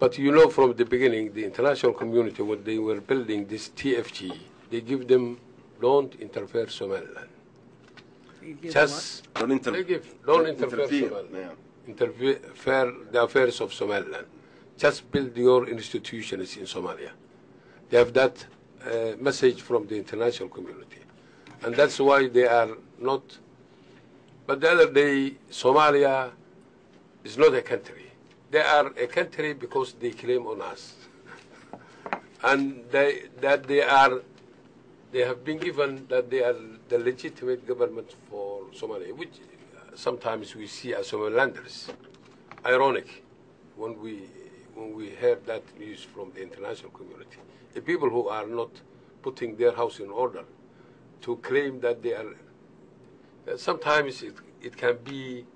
But you know, from the beginning, the international community, when they were building this TFG, they give them, don't interfere Somaliland. Just don't interfere Somaliland. Yeah. Interfere the affairs of Somaliland. Just build your institutions in Somalia. They have that message from the international community. And that's why they are not. But the other day, Somalia is not a country. They are a country because they claim on us. And they have been given that they are the legitimate government for Somalia, which sometimes we see as Somalilanders. Ironic when we heard that news from the international community. The people who are not putting their house in order to claim that they are, sometimes it can be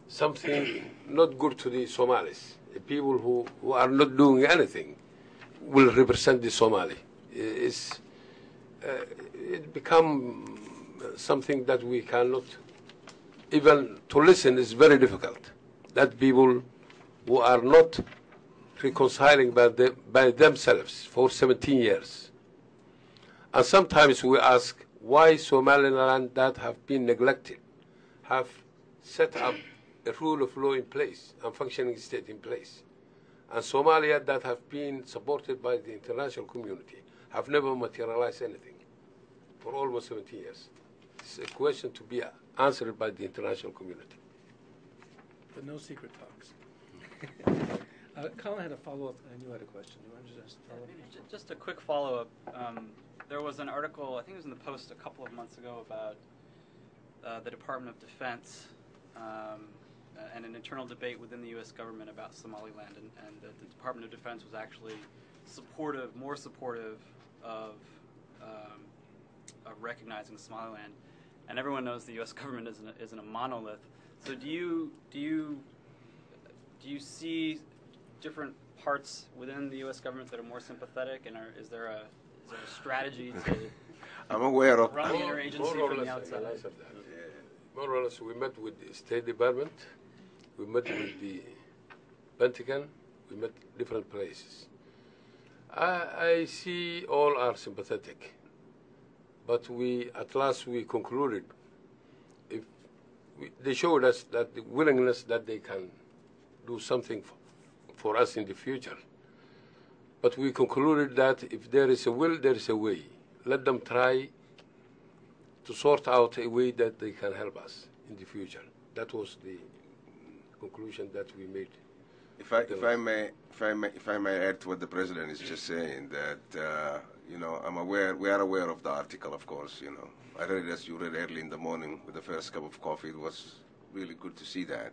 something not good to the Somalis. The people who are not doing anything will represent the Somali. It become something that we cannot, even to listen is very difficult. That people who are not reconciling by themselves for 17 years. And sometimes we ask why Somaliland that have been neglected have set up a rule of law in place and functioning state in place. And Somalia that have been supported by the international community have never materialized anything for almost 17 years. It's a question to be answered by the international community. But no secret talks. Colin had a follow-up, and you had a question. You wanted to just follow up? Just a quick follow-up. There was an article, I think it was in the Post a couple of months ago, about the Department of Defense and an internal debate within the U.S. government about Somaliland, and that the Department of Defense was actually more supportive of recognizing Somaliland. And everyone knows the U.S. government isn't a monolith. So do you see different parts within the U.S. government that are more sympathetic, and is there a strategy to I'm aware of run the interagency from the outside? More or less, we met with the State Department, we met with the Pentagon, we met different places. I see all are sympathetic, but at last we concluded, they showed us that the willingness that they can do something for us in the future. But we concluded that if there is a will, there is a way. Let them try to sort out a way that they can help us in the future. That was the conclusion that we made. If I may add to what the president is just saying, that we are aware of the article, of course. I read it as you read early in the morning with the first cup of coffee. It was really good to see that.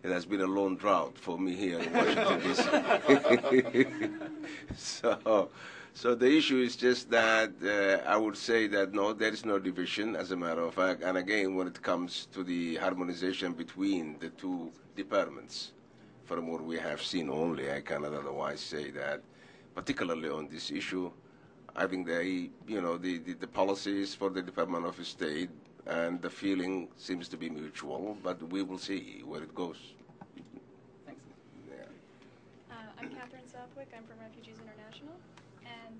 It has been a long drought for me here in Washington, D.C. So the issue is just that I would say that no, there is no division, as a matter of fact. And again, when it comes to the harmonization between the two departments, from what we have seen only, I cannot otherwise say that, particularly on this issue, I think the policies for the Department of State and the feeling seems to be mutual, but we will see where it goes. Thanks. Yeah. I'm Catherine Southwick. I'm from Refugees International. And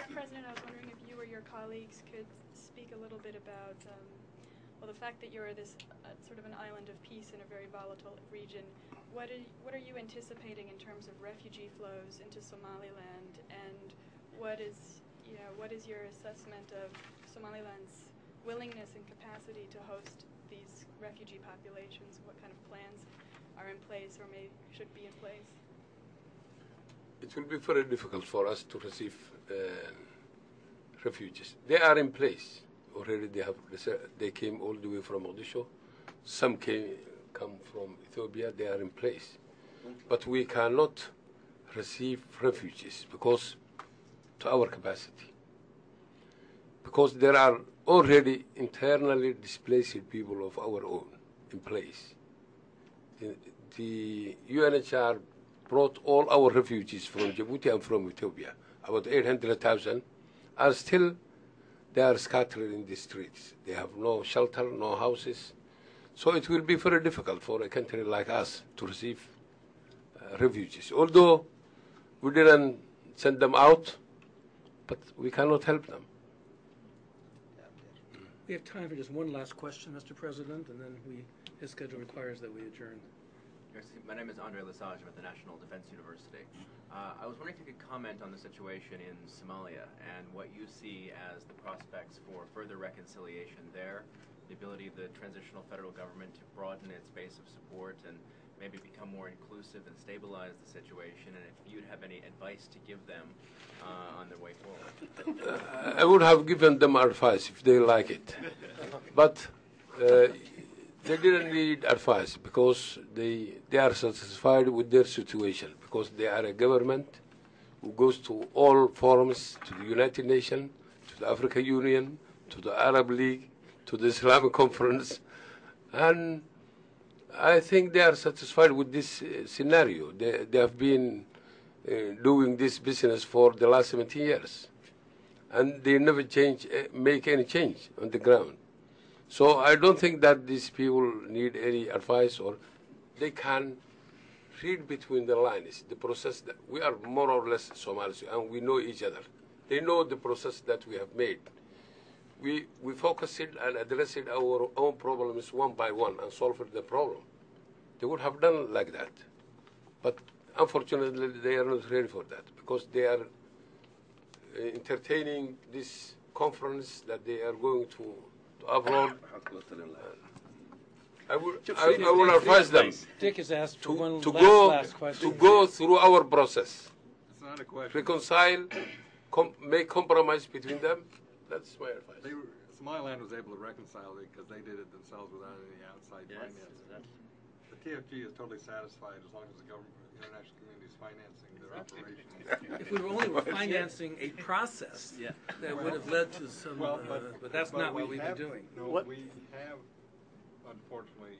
President, I was wondering if you or your colleagues could speak a little bit about the fact that you're this sort of an island of peace in a very volatile region. What are you anticipating in terms of refugee flows into Somaliland, and what is your assessment of Somaliland's willingness and capacity to host these refugee populations? What kind of plans are in place or should be in place? It will be very difficult for us to receive refugees. They are in place already. They came all the way from Mogadishu. Some come from Ethiopia. They are in place, but we cannot receive refugees because to our capacity. Because there are already internally displaced people of our own in place. The UNHCR brought all our refugees from Djibouti and from Ethiopia, about 800,000, are still, they are scattered in the streets. They have no shelter, no houses. So it will be very difficult for a country like us to receive refugees. Although we didn't send them out, but we cannot help them. We have time for just one last question, Mr. President, and then his schedule requires that we adjourn. My name is Andre Lesage. I'm at the National Defense University. I was wondering if you could comment on the situation in Somalia and what you see as the prospects for further reconciliation there, the ability of the transitional federal government to broaden its base of support and maybe become more inclusive and stabilize the situation, and if you'd have any advice to give them on their way forward. I would have given them advice if they like it. But they didn't need advice because they are satisfied with their situation, because they are a government who goes to all forums, to the United Nations, to the African Union, to the Arab League, to the Islamic Conference, and I think they are satisfied with this scenario. They have been doing this business for the last 17 years, and they never make any change on the ground. So I don't think that these people need any advice, or they can read between the lines the process that we are more or less Somalis, and we know each other. They know the process that we have made. We focused and addressed our own problems one by one and solved the problem. They would have done like that. But unfortunately, they are not ready for that because they are entertaining this conference that they are going to abroad. I will advise them Dick has asked for one to last question. go through our process, It's not a question. reconcile, make compromise between them. That's my advice. Somaliland was able to reconcile it because they did it themselves without any outside financing. The TFG is totally satisfied as long as the government, the international community is financing their operations. If we only were financing a process that would have led to some, but that's not what we've been doing. No, we have, unfortunately,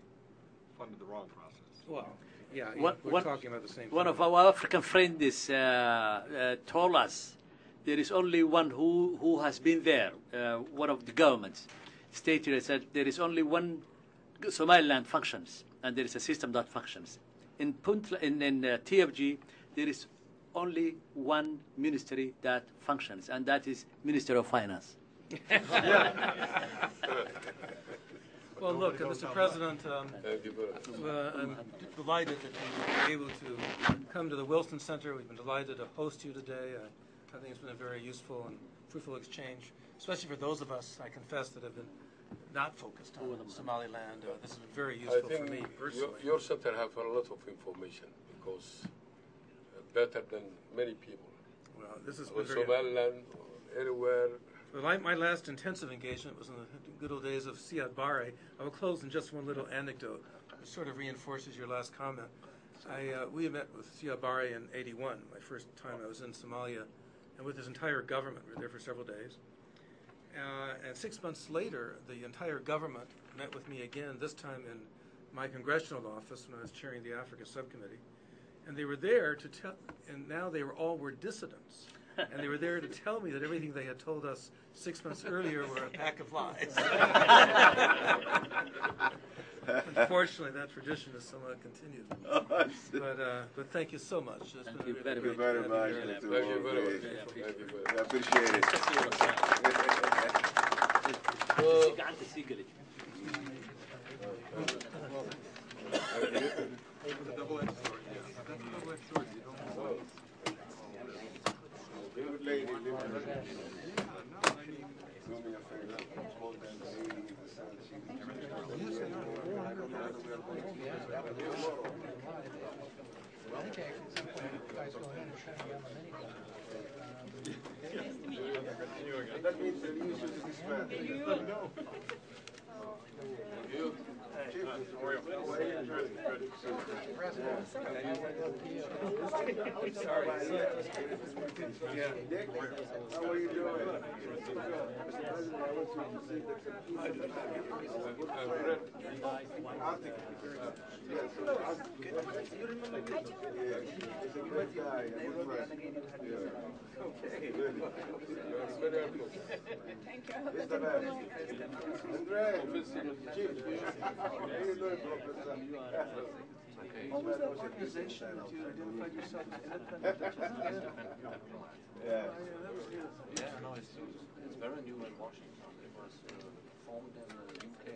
funded the wrong process. Well, yeah, we're talking about the same thing. One of our African friends told us there is only one who has been there, one of the governments stated that there is only one Somaliland functions, and there is a system that functions. In TFG, there is only one ministry that functions, and that is Minister of Finance. Well, look, Mr. President, I'm delighted that you were able to come to the Wilson Center. We've been delighted to host you today. I think it's been a very useful and fruitful exchange, especially for those of us, I confess, that have been not focused on Somaliland. This has been very useful for me personally. Your center have a lot of information because better than many people. Well, this has been very... Somaliland, anywhere. Well, my last intensive engagement was in the good old days of Siad Barre. I will close in just one little anecdote, which sort of reinforces your last comment. We met with Siad Barre in '81, my first time I was in Somalia, and with his entire government. We were there for several days. And 6 months later, the entire government met with me again, this time in my congressional office when I was chairing the Africa Subcommittee. And they were there to tell, and now they were dissidents. And they were there to tell me that everything they had told us 6 months earlier were a pack of lies. Unfortunately, that tradition is somewhat continued. But thank you so much. Thank you very Thank you very much. Thank you very much. I appreciate it. It's a double-edged sword. That's a double-edged sword. You don't know. Good lady, live No, I mean, do me a favor. More than 80%. yes, they are. That means the news is this man. You? Chief, how are you? How are you doing? Thank you. Andre, Chief, how are you doing, Professor? What was that organization that you identified yourself as independent? Yeah. Yeah, no, it's very new in Washington. It was formed in the UK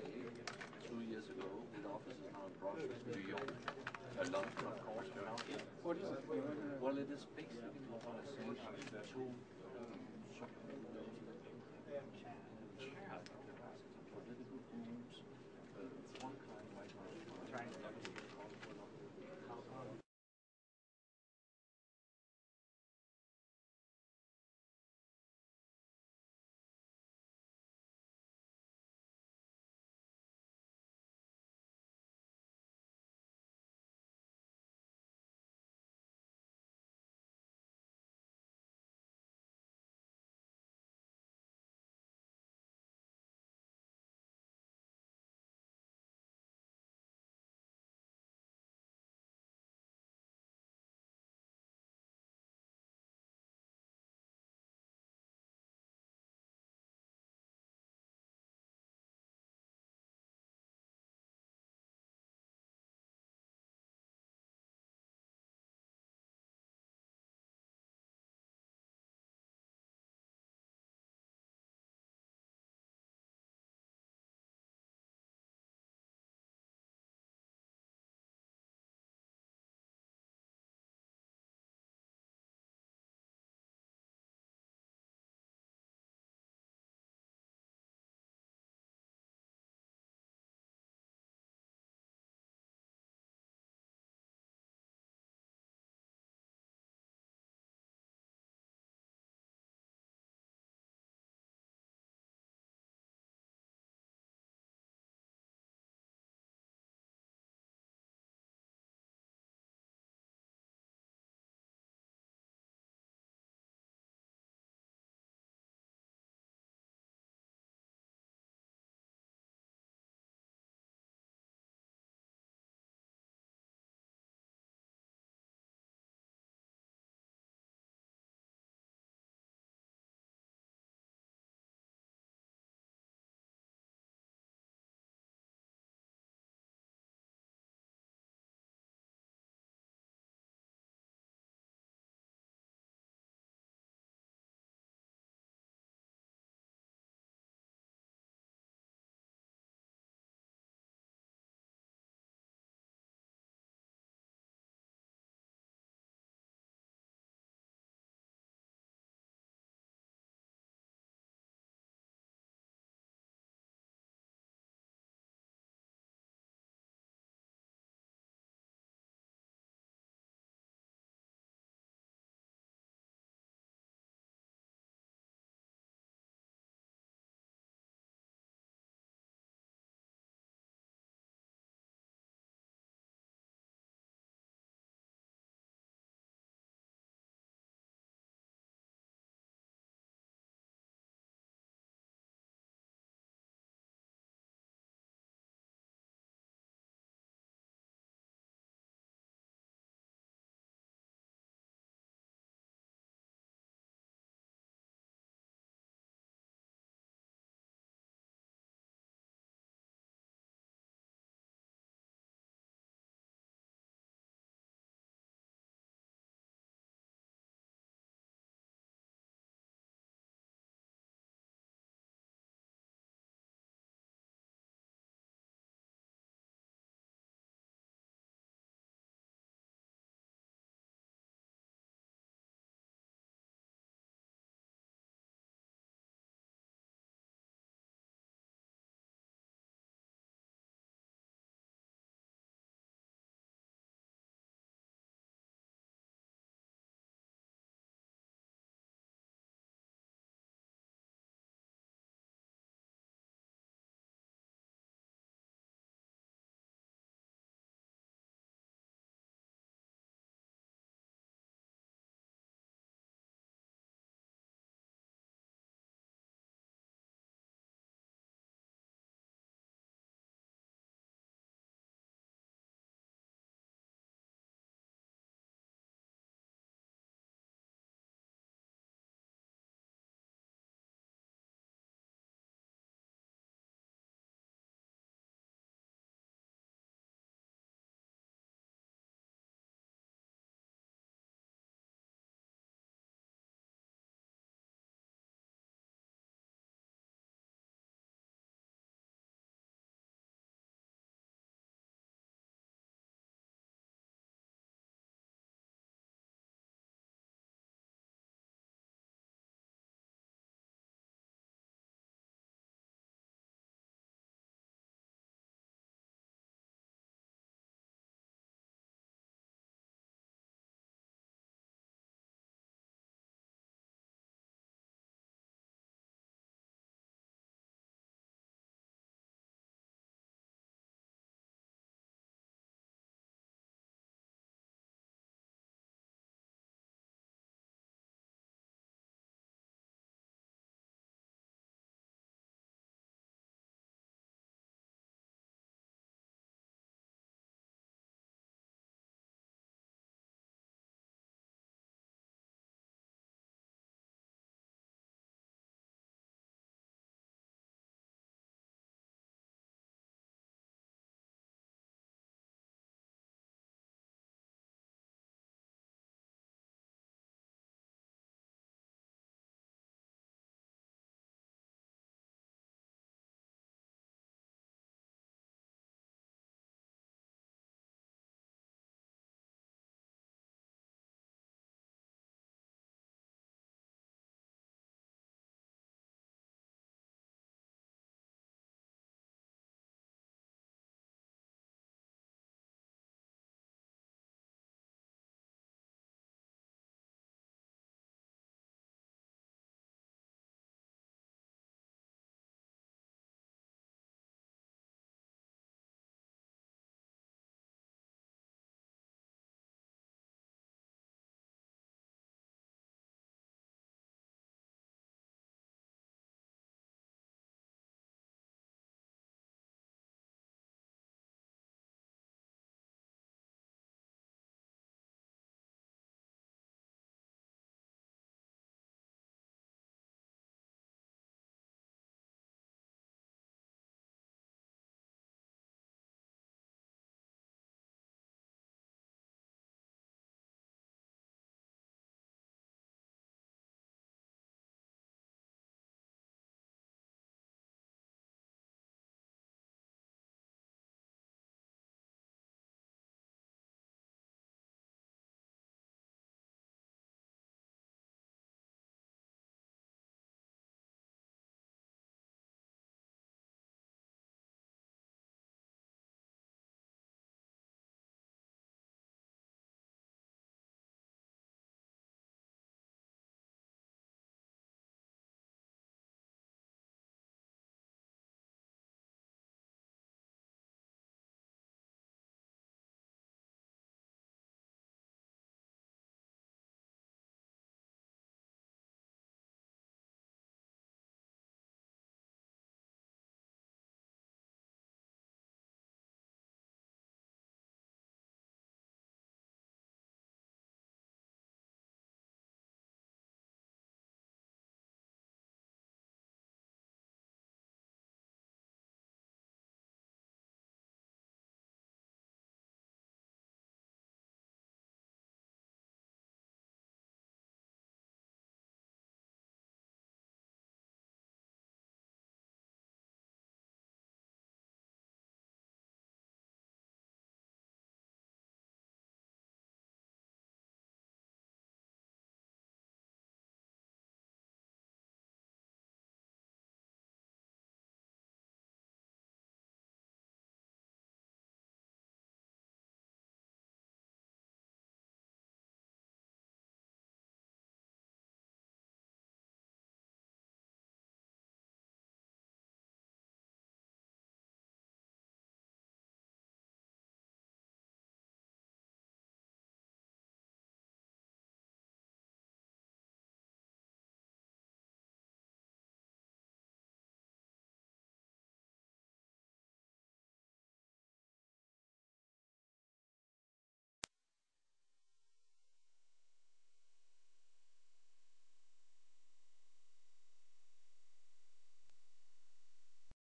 2 years ago with offices now in Brussels, New York, London, of course, and now here. What is it? Well, it is basically an organization to